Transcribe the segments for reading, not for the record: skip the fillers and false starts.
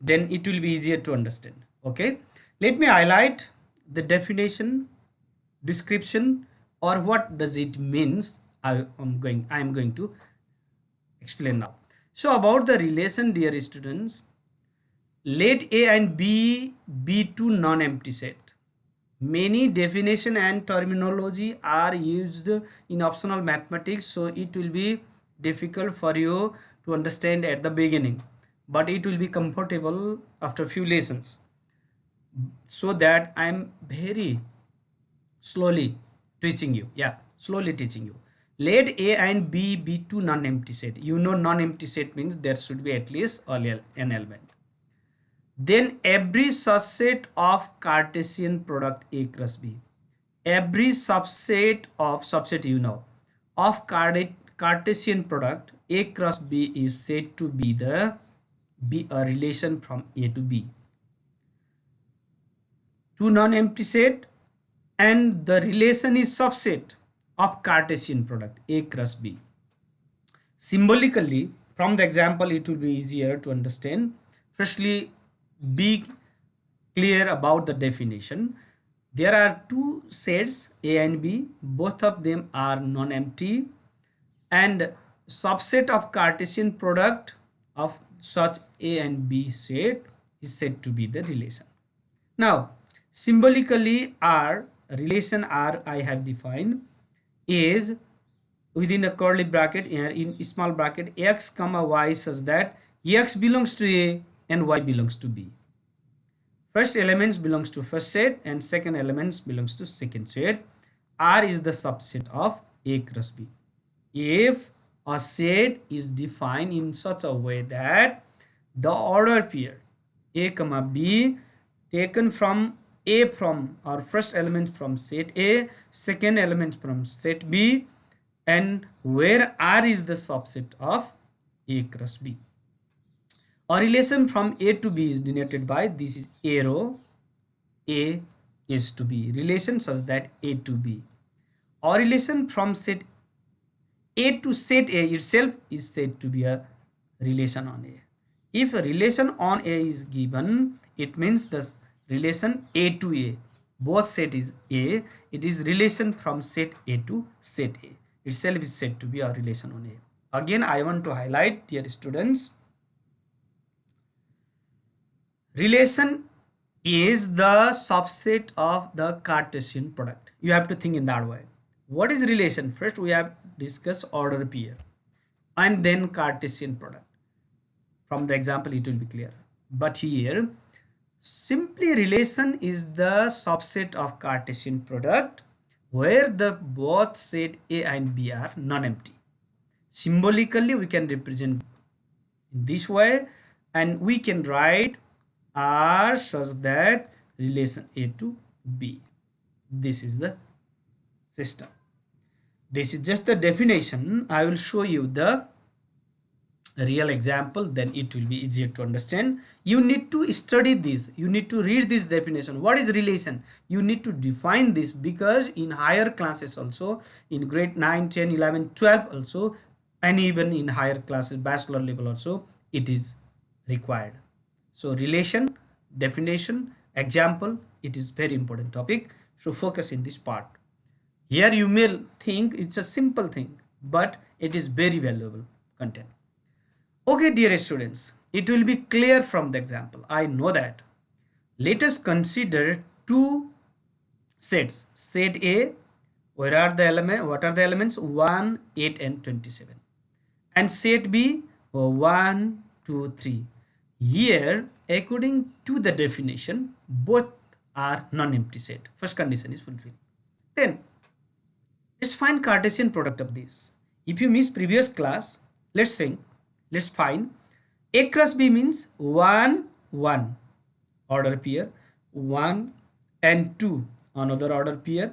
then it will be easier to understand. Okay, let me highlight the definition, description, or what does it means. I am going to explain now. So about the relation, dear students, let A and B be two non-empty set. Many definition and terminology are used in optional mathematics, so it will be difficult for you to understand at the beginning, but it will be comfortable after few lessons. So that I am very slowly teaching you. Yeah, slowly teaching you. Let A and B be two non-empty set. You know, non-empty set means there should be at least an element. Then every subset of Cartesian product A cross B. Every subset of of Cartesian product A cross B is said to be a relation from A to B. Two non-empty set, and the relation is subset of Cartesian product A cross B. Symbolically, from the example, it will be easier to understand. Firstly, be clear about the definition. There are two sets A and B, both of them are non-empty, and subset of Cartesian product of such A and B set is said to be the relation. Now, symbolically, R, relation R I have defined is within a curly bracket, in small bracket, x comma y, such that x belongs to A and y belongs to B. First elements belongs to first set and second elements belongs to second set. R is the subset of A cross B. If a set is defined in such a way that the order pair A comma B taken from A from or first element from set A, second element from set B, and where R is the subset of A cross B. A relation from A to B is denoted by this is arrow A is to B, relation such that A to B. A relation from set A to set A itself is said to be a relation on A. If a relation on A is given, it means the relation A to A, both set is A, it is relation from set A to set A itself is said to be a relation on A. Again, I want to highlight, dear students, relation is the subset of the Cartesian product. You have to think in that way. What is relation? First, we have discussed order pair and then Cartesian product. From the example, it will be clear. But here, simply relation is the subset of Cartesian product where the both set A and B are non-empty. Symbolically, we can represent in this way, and we can write R such that relation A to B. This is the system. This is just the definition. I will show you the real example, then it will be easier to understand. You need to study this, you need to read this definition. What is relation? You need to define this, because in higher classes also, in grade 9, 10, 11, 12 also, and even in higher classes, bachelor level also, it is required. So relation, definition, example, it is very important topic. So focus in this part. Here you may think it's a simple thing, but it is very valuable content. Okay, dear students, it will be clear from the example. I know that. Let us consider two sets. Set A, what are the elements? 1, 8, and 27. And set B, 1, 2, 3. Here, according to the definition, both are non-empty set. First condition is fulfilled. Then, let's find Cartesian product of this. If you missed previous class, let's find A cross B means 1, 1 order pair, 1 and 2 another order pair,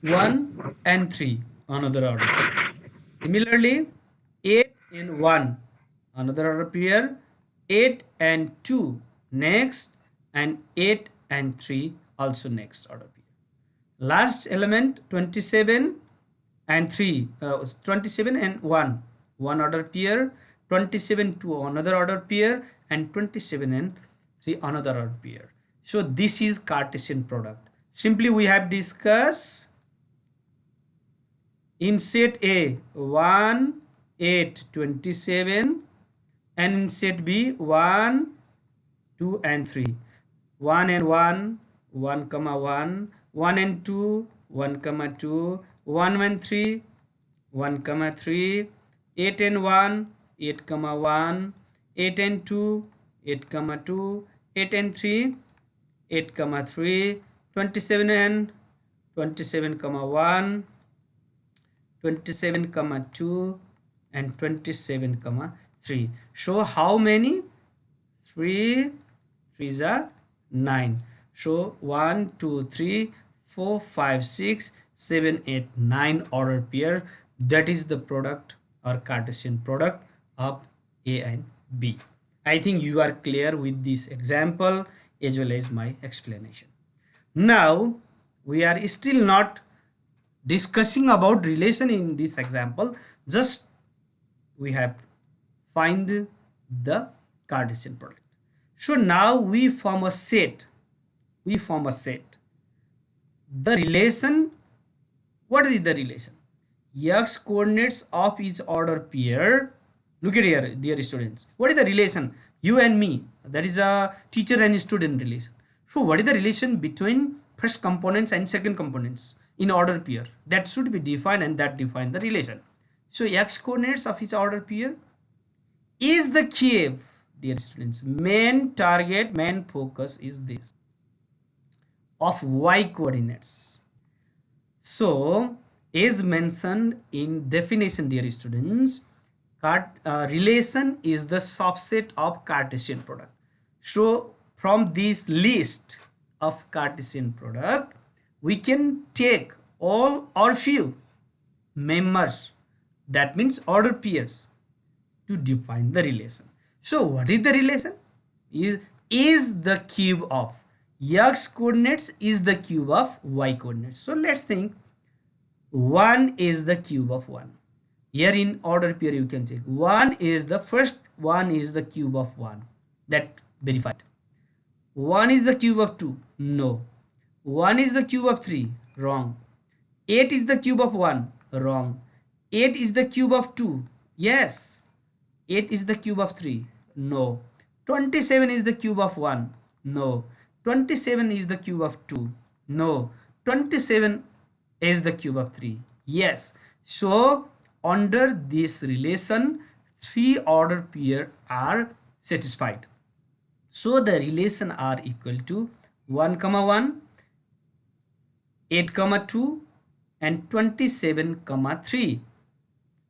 1 and 3 another order pair. Similarly, 8 and 1 another order pair, 8 and 2 next, and 8 and 3 also next order pair. Last element 27 and 3, 27 and 1 order pair, 27 to another order pair, and 27 and 3 another order pair. So this is Cartesian product. Simply we have discussed in set A 1, 8, 27, and in set B 1, 2 and 3. 1 and 1, 1 comma 1, 1 and 2, 1 comma 2, 1 and 3, 1 comma 3, 8 and 1, 8 comma 1, 8 and 2, 8 comma 2, 8 and 3, 8 comma 3, 27 and 27 comma 1, 27 comma 2, and 27 comma 3. So how many? 3 3s are 9. So 1 2 3 4 5 6 7 8 9 order pair. That is the product or Cartesian product of A and B. I think you are clear with this example as well as my explanation. Now we are still not discussing about relation in this example. Just we have find the Cartesian product. So now we form a set. We form a set. The relation, what is the relation? X coordinates of each order pair. Look at here, dear students. What is the relation? You and me. That is a teacher and student relation. So what is the relation between first components and second components in order pair? That should be defined, and that define the relation. So X coordinates of each order pair is the key, dear students. Main target, main focus is this of Y coordinates. So as mentioned in definition, dear students, relation is the subset of Cartesian product. So from this list of Cartesian product, we can take all or few members, that means order pairs, to define the relation. So what is the relation? Is the cube of X coordinates is the cube of Y coordinates. So let's think 1 is the cube of 1. Here in order pair you can check 1 is the first, 1 is the cube of 1. That verified. 1 is the cube of 2. No. 1 is the cube of 3. Wrong. 8 is the cube of 1. Wrong. 8 is the cube of 2. Yes. 8 is the cube of 3. No. 27 is the cube of 1. No. 27 is the cube of 2. No. 27 is the cube of 3. Yes. So under this relation, 3 order pair are satisfied. So the relation are equal to 1 comma 1, 8 comma 2, and 27 comma 3.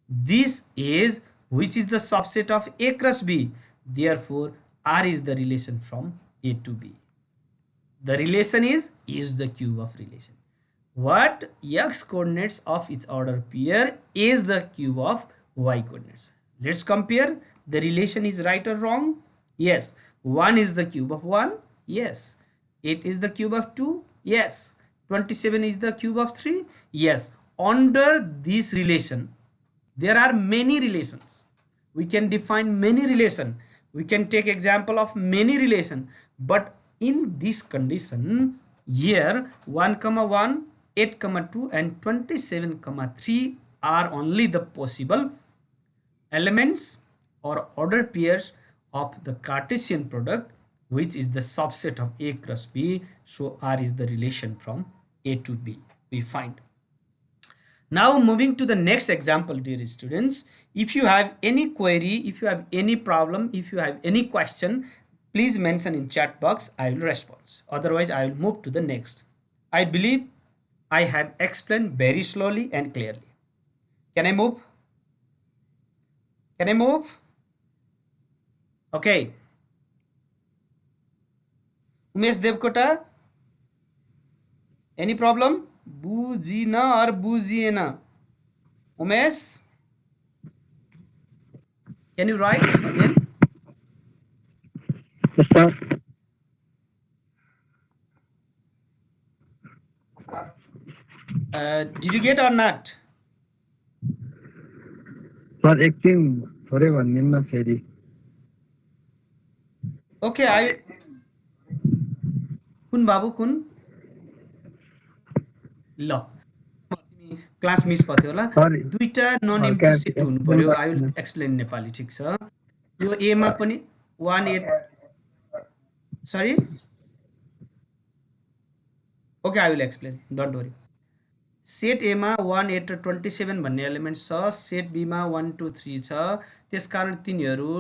This is which is the subset of A cross B. Therefore R is the relation from A to B. The relation is the cube of relation. What? X coordinates of its order pair is the cube of Y coordinates. Let's compare. The relation is right or wrong? Yes. 1 is the cube of 1. Yes. 8 is the cube of 2. Yes. 27 is the cube of 3. Yes. Under this relation, there are many relations. We can define many relation. We can take example of many relation. But in this condition, here 1 comma 1, 8 comma 2, and 27 comma 3 are only the possible elements or order pairs of the Cartesian product, which is the subset of A cross B. So R is the relation from A to B we find. Now moving to the next example, dear students. If you have any query, if you have any problem, if you have any question, please mention in chat box. I will respond. Otherwise, I will move to the next. I believe I have explained very slowly and clearly. Can I move? Can I move? Okay. Umesh Devkota, any problem? Bujina or bujiena? Umesh, can you write again? Yes, sir. Did you get or not? Sir एकछिन थोरै भनिदिनु न फेरि okay I कुन बाबु कुन ल तिमी क्लास मिस भयो होला सरी दुईटा नन एम्प्टी क्या सेट हुनु एक्सप्लेन पर्यो आई विल गर्नु एक्सप्लेन नेपाली ठिक छ यो एमा पनि 1 8 सरी okay I will explain don't worry set एमा 1 8 र 27 भन्ने एलिमेन्ट छ सेट बीमा 1 2 3 छ त्यसकारण तिनीहरू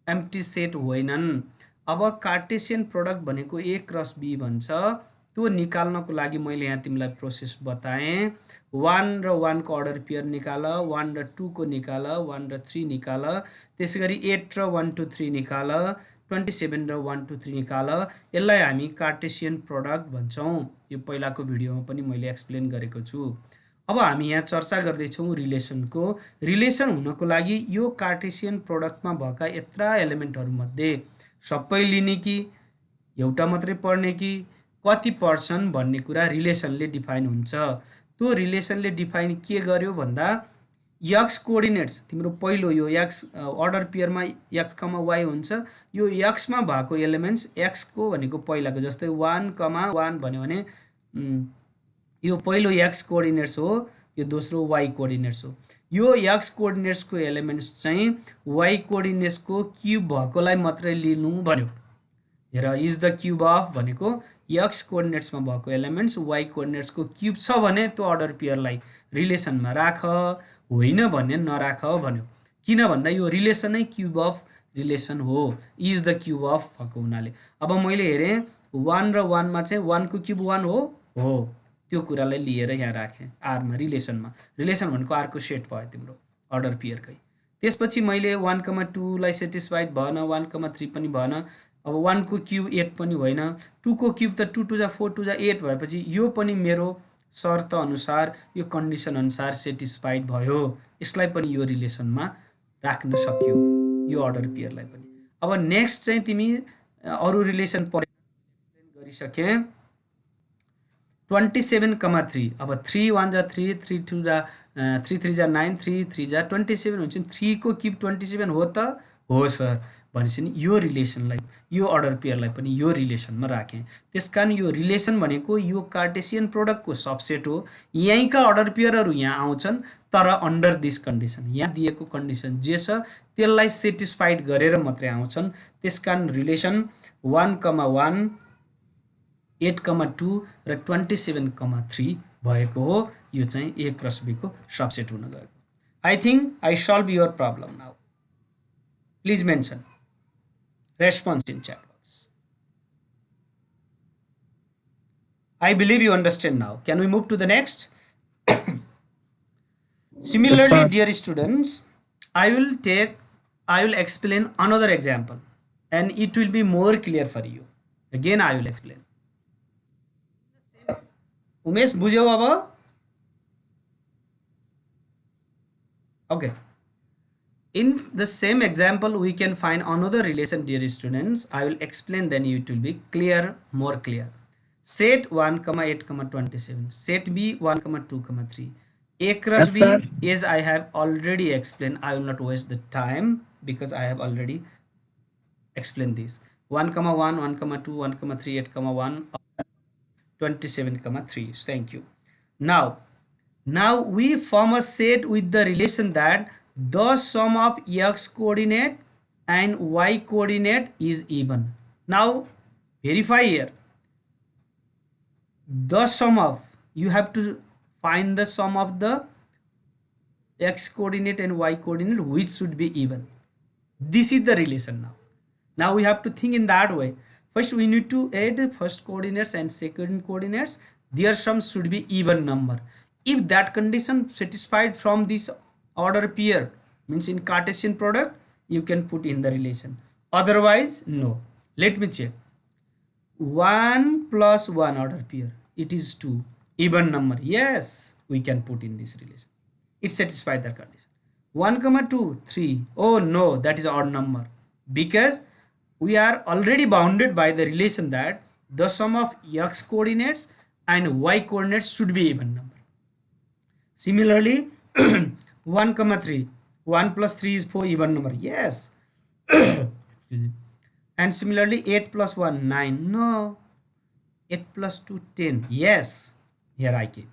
एम्प्टी सेट होइनन् अब कार्टेसियन प्रोडक्ट भनेको ए क्रस बी भन्छ त्यो निकाल्नको लागि मैले यहाँ तिमीलाई प्रोसेस बताएँ 1 र 1 को अर्डर पेयर निकाल 1 र 2 को निकाल 1 र 3 निकाल त्यसै गरी 8 र 1 2 3 निकाल 27 र 1 2 3 निकाल यसलाई हामी कार्टेसियन प्रोडक्ट भन्छौँ यो पहिलाको भिडियोमा पनि मैले एक्सप्लेन गरेको छु अब हामी यहाँ चर्चा गर्दैछौँ रिलेसनको रिलेसन हुनको लागि यो कार्टेसियन प्रोडक्टमा भएका यत्रा एलिमेन्टहरूमध्ये सबै लिने कि एउटा मात्रै पढ्ने कि कति पर्छन् भन्ने कुरा रिलेसनले डिफाइन हुन्छ त्यो रिलेसनले डिफाइन के गर्यो भन्दा एक्स कोअर्डिनेट्स तिम्रो पहिलो यो एक्स अर्डर पेयरमा एक्स कमा वाई हुन्छ यो एक्समा भएको एलिमेन्ट्स एक्सको भनेको पहिलाको जस्तै 1 कमा 1 भन्यो भने यो पहिलो एक्स कोअर्डिनेट्स हो यो दोस्रो वाई कोअर्डिनेट्स हो यो एक्स कोअर्डिनेट्सको एलिमेन्ट्स चाहिँ वाई कोअर्डिनेट्सको क्युब भएकोलाई मात्रै लिनु भन्यो हेर इज द क्युब अफ भनेको एक्स कोअर्डिनेट्समा भएको एलिमेन्ट्स वाई कोअर्डिनेट्सको क्युब छ भने त्यो अर्डर पेयरलाई रिलेसनमा राख होइन भन्ने नराख भन्यो किन भन्दा यो रिलेसन नै क्युब अफ रिलेसन हो इज द क्युब अफ भएको हुनाले अब मैले हेरेँ 1 र 1 मा चाहिँ 1 को क्युब 1 हो त्यो कुरालाई लिएर यहाँ राखेँ आरमा रिलेसनमा रिलेसन भनेको आरको सेट भयो तिम्रो अर्डर पेयरकै त्यसपछि मैले 1 कमा 2 लाई सेटिस्फाइड भएन 1 कमा 3 पनि भएन अब 1 को क्युब 8 पनि होइन 2 को क्युब त 2 2 जा 4 2 जा 8 भएपछि यो पनि मेरो शर्त अनुसार यो कन्डिसन अनुसार सेटिस्फाइड भयो यसलाई पनि यो रिलेसनमा राख्न सक्यो यो अर्डर पेयरलाई पनि अब नेक्स्ट चाहिँ तिमी अरू रिलेसन गरिसके 27 कमा 3 अब 3 1 जा 3 3 2 जा 3 3 जा 9 3 3 जा 27 हुन्छ नि 3 को क्युब 27 हो त हो सर भनेपछि नि यो रिलेसनलाई यो अर्डर पेयरलाई पनि यो रिलेसनमा राखेँ त्यसकारण यो रिलेसन भनेको यो कार्टेसियन प्रोडक्टको सबसेट हो यहीँका अर्डर पेयरहरू यहाँ आउँछन् तर अन्डर दिस कन्डिसन यहाँ दिएको कन्डिसन जे छ त्यसलाई सेटिस्फाइड गरेर मात्रै आउँछन् त्यसकारण रिलेसन 1 कमा 1 8 कमा 2 र 27 कमा 3 भएको हो यो चाहिँ ए क्रस बी को सबसेट हुन गएको I think I solve your problem now please mention response in chat box. I believe you understand now. Can we move to the next? Similarly, dear students, I will explain another example and it will be more clear for you. Again, I will explain. Umesh, bujhyo aba? Okay. In the same example, we can find another relation, dear students. I will explain, then it will be clear, more clear. Set 1, 8, 27. Set B 1, 2, 3. A cross B, as I have already explained, I will not waste the time because I have already explained this. 1, 1, 1, 2, 1, 3, 8, 1, 27, 3. Thank you. Now we form a set with the relation that the sum of x coordinate and y coordinate is even. Now verify here. The sum of, you have to find the sum of the x coordinate and y coordinate which should be even. This is the relation now. Now we have to think in that way. First we need to add first coordinates and second coordinates. Their sums should be even number. If that condition satisfied from this order pair, means in Cartesian product, you can put in the relation. Otherwise, no. Let me check. 1 plus 1 order pair, it is 2. Even number, yes, we can put in this relation. It satisfied that condition. 1, 2, 3. Oh no, that is odd number. Because we are already bounded by the relation that the sum of x coordinates and y coordinates should be even number. Similarly, 1, 3. 1 plus 3 is 4 even number. Yes. And similarly 8 plus 1 9. No. 8 plus 2 10. Yes. Here I keep.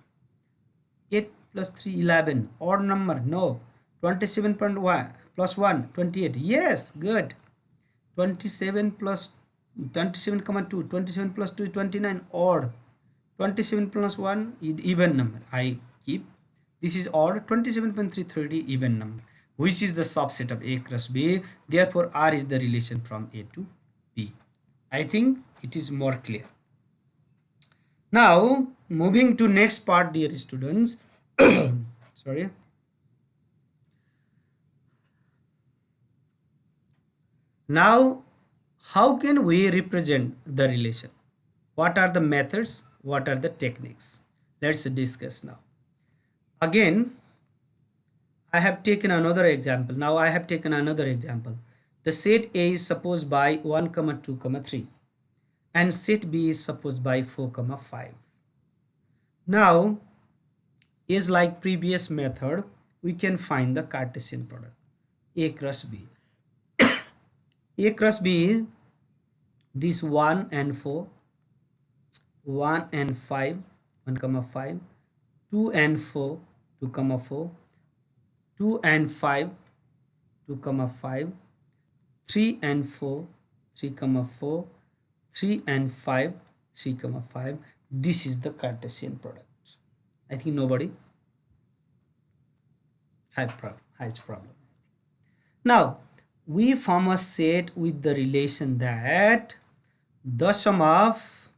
8 plus 3 11. Odd number. No. 27.1 plus 1 28. Yes. Good. 27 plus 27 comma 2. 27 plus 2 is 29. Odd. 27 plus 1 is even number. I keep. This is odd. 27.330 even number, which is the subset of A cross B. Therefore, R is the relation from A to B. I think it is more clear. Now, moving to next part, dear students. Sorry. Now, how can we represent the relation? What are the methods? What are the techniques? Let's discuss now. Again, I have taken another example. Now I have taken another example. The set A is supposed by 1, 2, 3 and set B is supposed by 4, 5. Now, is like previous method, we can find the Cartesian product A cross B. A cross B is this 1 and 4, 1 and 5, 1, 5, 2 and 4, 2, 4, 2 and 5, 2, 5, 3 and 4, 3, 4, 3 and 5, 3, 5. This is the Cartesian product. I think nobody has problem. Now, we form a set with the relation that the sum of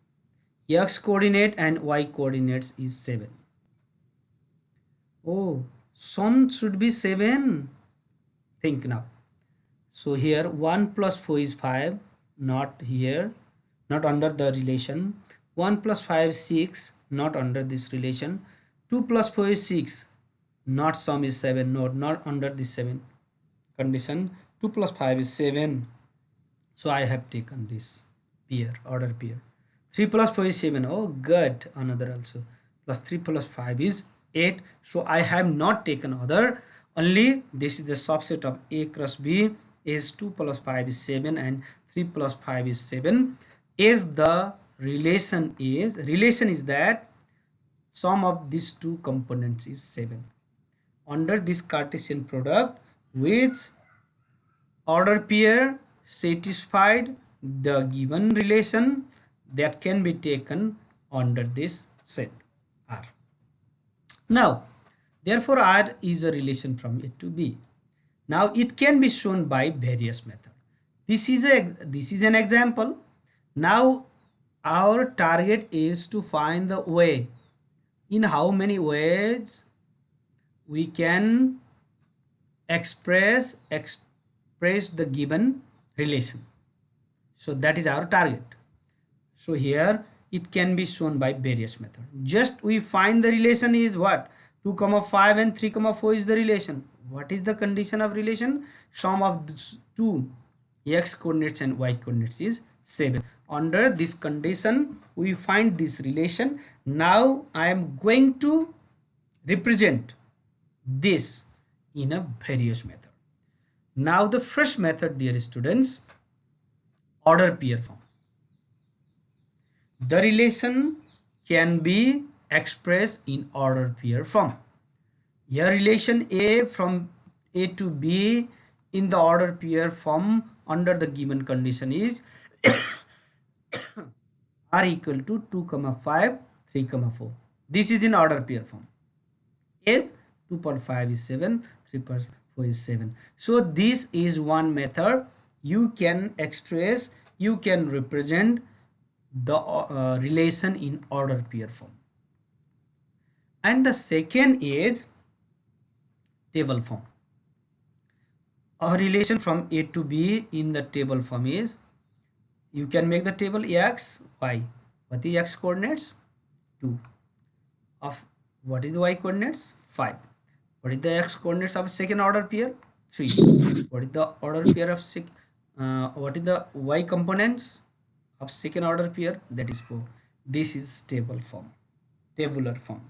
x coordinate and y coordinates is 7. Oh, sum should be 7. Think now. So here 1 plus 4 is 5, not here, not under the relation. 1 plus 5 is 6, not under this relation. 2 plus 4 is 6, not sum is 7, not under this 7 condition. 2 plus 5 is 7. So I have taken this pair, order pair. 3 plus 4 is 7. Oh, good. Another also. Plus 3 plus 5 is 8. So I have not taken other. Only this is the subset of A cross B is 2 plus 5 is 7 and 3 plus 5 is 7. Is the relation is that sum of these two components is 7. Under this Cartesian product, which order pair satisfied the given relation that can be taken under this set R. Now, therefore, R is a relation from A to B. Now, it can be shown by various methods. This is an example. Now, our target is to find the way. In how many ways we can express the given relation. So that is our target. So here it can be shown by various methods. Just we find the relation is what? 2, 5 and 3, 4 is the relation. What is the condition of relation? Sum of two x coordinates and y coordinates is 7. Under this condition, we find this relation. Now I am going to represent this in a various method. Now the first method, dear students, order pair form. The relation can be expressed in order pair form. Here relation A from A to B in the order pair form under the given condition is R equal to 2, 5, 3, 4. This is in order pair form. Is 2.5 is 7, 3.4 is 7. So this is one method you can express, you can represent the relation in order pair form. And the second is table form. A relation from A to B in the table form is, you can make the table x, y. What is x coordinates? 2. Of what is the y coordinates? 5. What is the x coordinates of second order pair? 3. What is the order pair of what is the y components of second order pair? That is 4. This is table form, tabular form.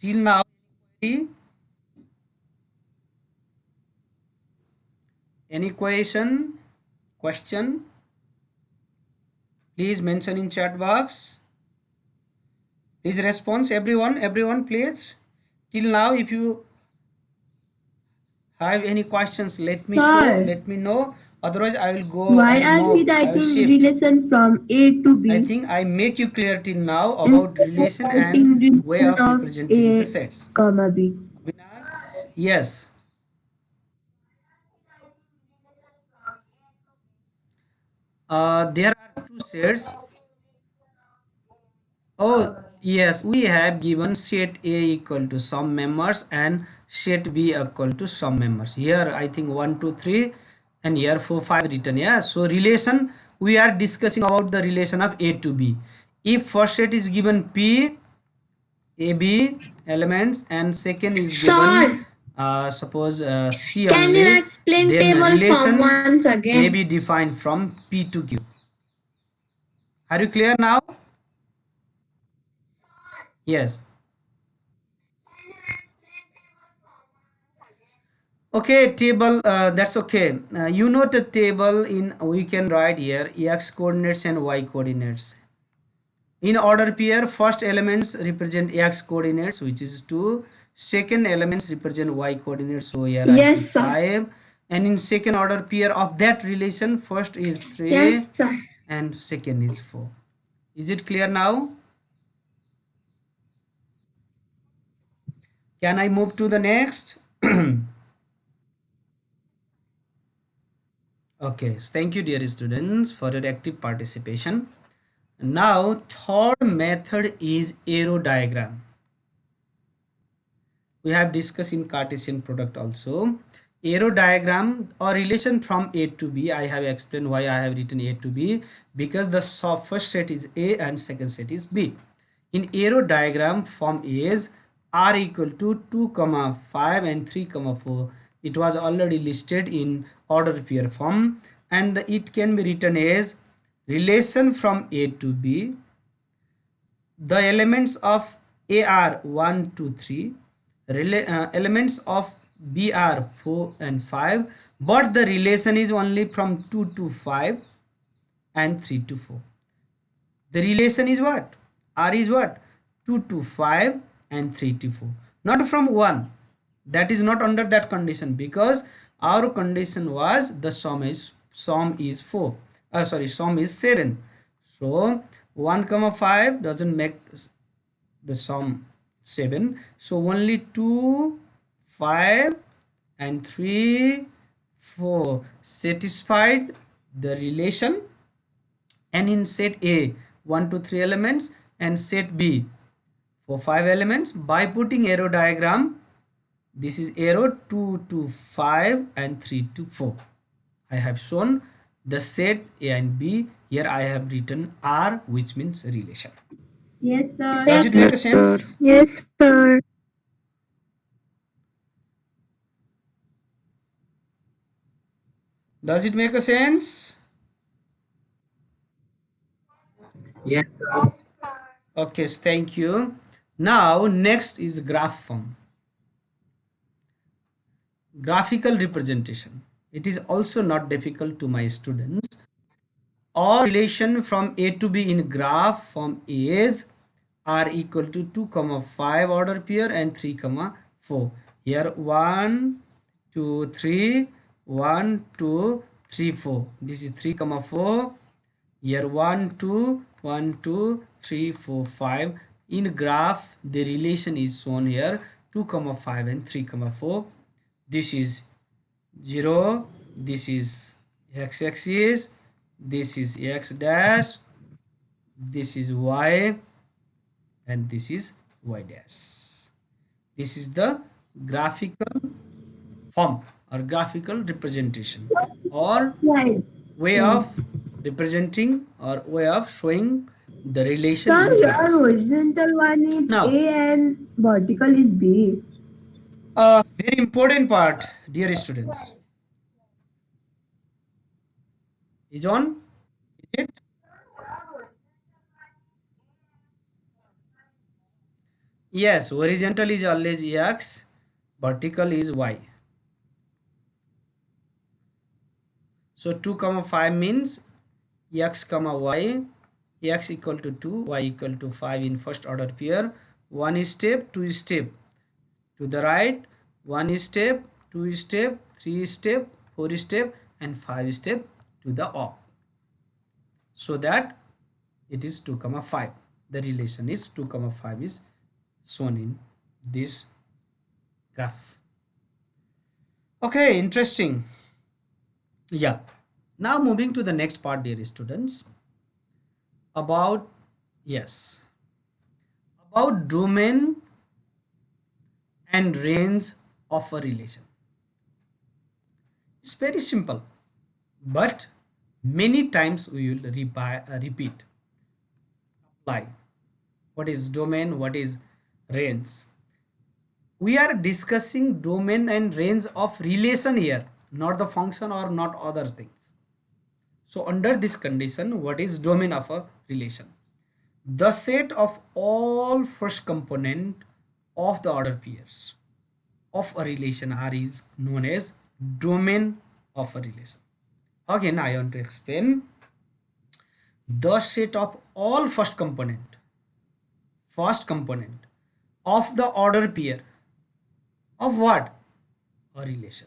Till now, any question, question? Please mention in chat box. Please respond, everyone, please. Till now, if you have any questions, let me Sir, know. Otherwise, I will go why and are we move. I will writing shift. relation from A to I B think I make you clarity now about instead of relation and writing way relation of of representing the A, sets. comma B? Avinash, yes. There are two sets. Oh, yes, we have given set A equal to some members and set B equal to some members. Here, I think 1, 2, 3, and here 4, 5 written. Yeah, so relation, we are discussing about the relation of A to B. If first set is given P, A, B elements, and second is given Sir, suppose C can you only, explain then table form relation once may again? be defined from P to Q. Are you clear now? Yes. Okay, table, that's okay. You know the table in, we can write here x coordinates and y coordinates. In order pair, first elements represent x coordinates, which is 2. Second elements represent y coordinates, so here I put Yes, sir. 5. And in second order pair of that relation, first is 3 Yes, sir. and second is 4. Is it clear now? Can I move to the next? Okay, thank you dear students for your active participation. Now third method is arrow diagram. We have discussed in Cartesian product also. Arrow diagram or relation from A to B. I have explained why I have written A to B, because the first set is A and second set is B. In arrow diagram, form is R equal to 2 comma 5 and 3 comma 4. It was already listed in order pair form, and it can be written as relation from A to B. The elements of A are 1, 2, 3. Elements of B are 4 and 5. But the relation is only from 2 to 5 and 3 to 4. The relation is what? R is what? 2 to 5 and 3 to 4. Not from 1. That is not under that condition, because our condition was the sum is 4. Sorry, sum is 7. So 1 comma 5 doesn't make the sum 7. So only 2, 5 and 3, 4 satisfied the relation. And in set A, 1 to 3 elements, and set B for 5 elements. By putting arrow diagram, this is arrow 2 to 5 and 3 to 4. I have shown the set A and B. Here I have written R, which means relation. Yes, sir. Does it Yes, make a sir. sense? Yes, sir. Does it make a sense? Yes, sir. Okay, thank you. Now next is graph form. Graphical representation. It is also not difficult to my students. All relation from A to B in graph form is are equal to 2 comma 5 order pair and 3 comma 4. Here 1, 2, 3, 1, 2, 3, 4. This is 3 comma 4. Here 1, 2, 1, 2, 3, 4, 5. In graph, the relation is shown here 2 comma 5 and 3 comma 4. This is 0. This is x-axis. This is x dash. This is y. And this is y dash. This is the graphical form or graphical representation or Right. way of representing or way of showing the relation Sir, in your graph. horizontal one is Now, A and vertical is B. a very important part, dear students, is on, is it? Yes, horizontal is always x, vertical is y. So 2 comma 5 means x comma y, x equal to 2, y equal to 5 in first order pair. One step, two step to the right, one step, two step, three step, four step, and five step to the up. So that it is 2 comma 5. The relation is 2 comma 5 is shown in this graph. Okay, interesting. Yeah. Now moving to the next part, dear students, about, yes, about domain and range of a relation. It's very simple, but many times we will repeat, apply. What is domain? What is range? We are discussing domain and range of relation here, not the function or not other things. So under this condition, what is domain of a relation? The set of all first component of the order pairs of a relation R is known as domain of a relation. Again, I want to explain the set of all first component of the order pair of what? A relation.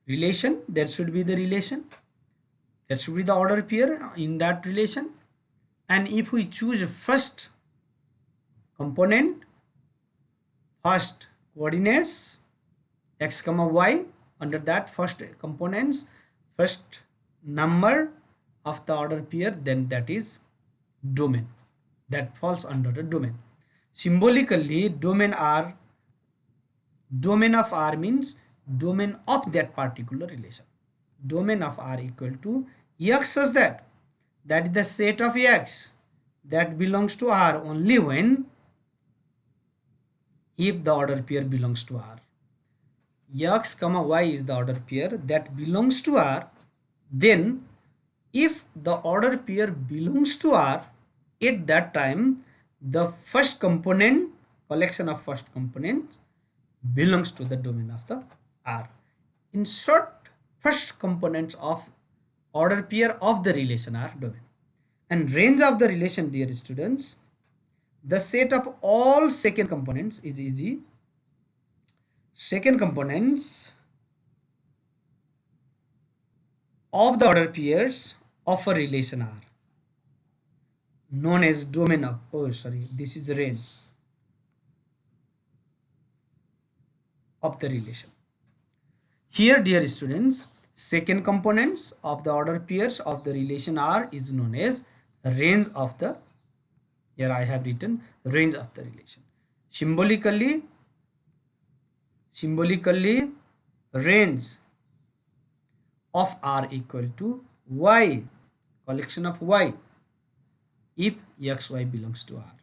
Relation, there should be the relation. There should be the order pair in that relation. And if we choose first component, first coordinates, x comma y, under that first components, first number of the order pair, then that is domain. That falls under the domain. Symbolically, domain of R means domain of that particular relation. Domain of R equal to x such that is the set of x that belongs to R only when if the order pair belongs to R. X comma y is the order pair that belongs to R. Then if the order pair belongs to R, at that time the first component, collection of first components, belongs to the domain of the R. In short, first components of order pair of the relation are domain. And range of the relation, dear students, the set of all second components is easy. Second components of the order pairs of a relation are known as domain of, oh sorry, this is range of the relation. Here, dear students, second components of the order pairs of the relation R is known as range of the, here I have written range of the relation. Symbolically range of R equal to y, collection of y, if x y belongs to R.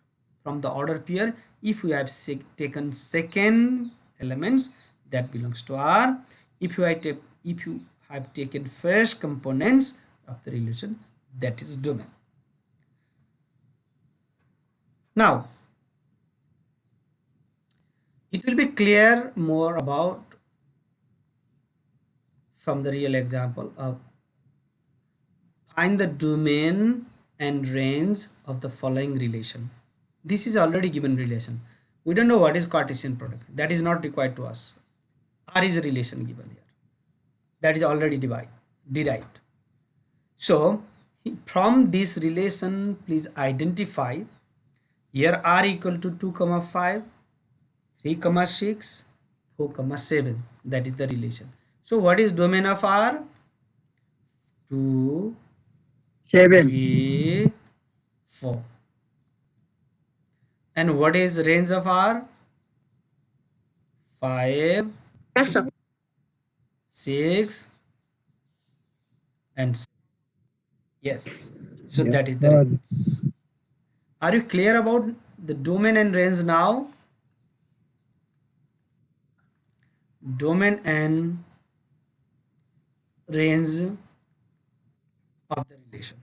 From the order pair, if we have taken second elements, that belongs to R. If you have taken first components of the relation, that is domain. Now it will be clear more about from the real example of find the domain and range of the following relation. This is already given relation. We don't know what is Cartesian product. That is not required to us. R is a relation given here. That is already derived. So from this relation, please identify here R equal to 2 comma 5, 3 comma 6, 4 comma 7. That is the relation. So what is domain of R? 2, 7. 3, 4. And what is range of R? 5, Yes, sir. 6, and 7. Yes. So Yes, that is the sir. range. Are you clear about the domain and range now? Domain and range of the relation.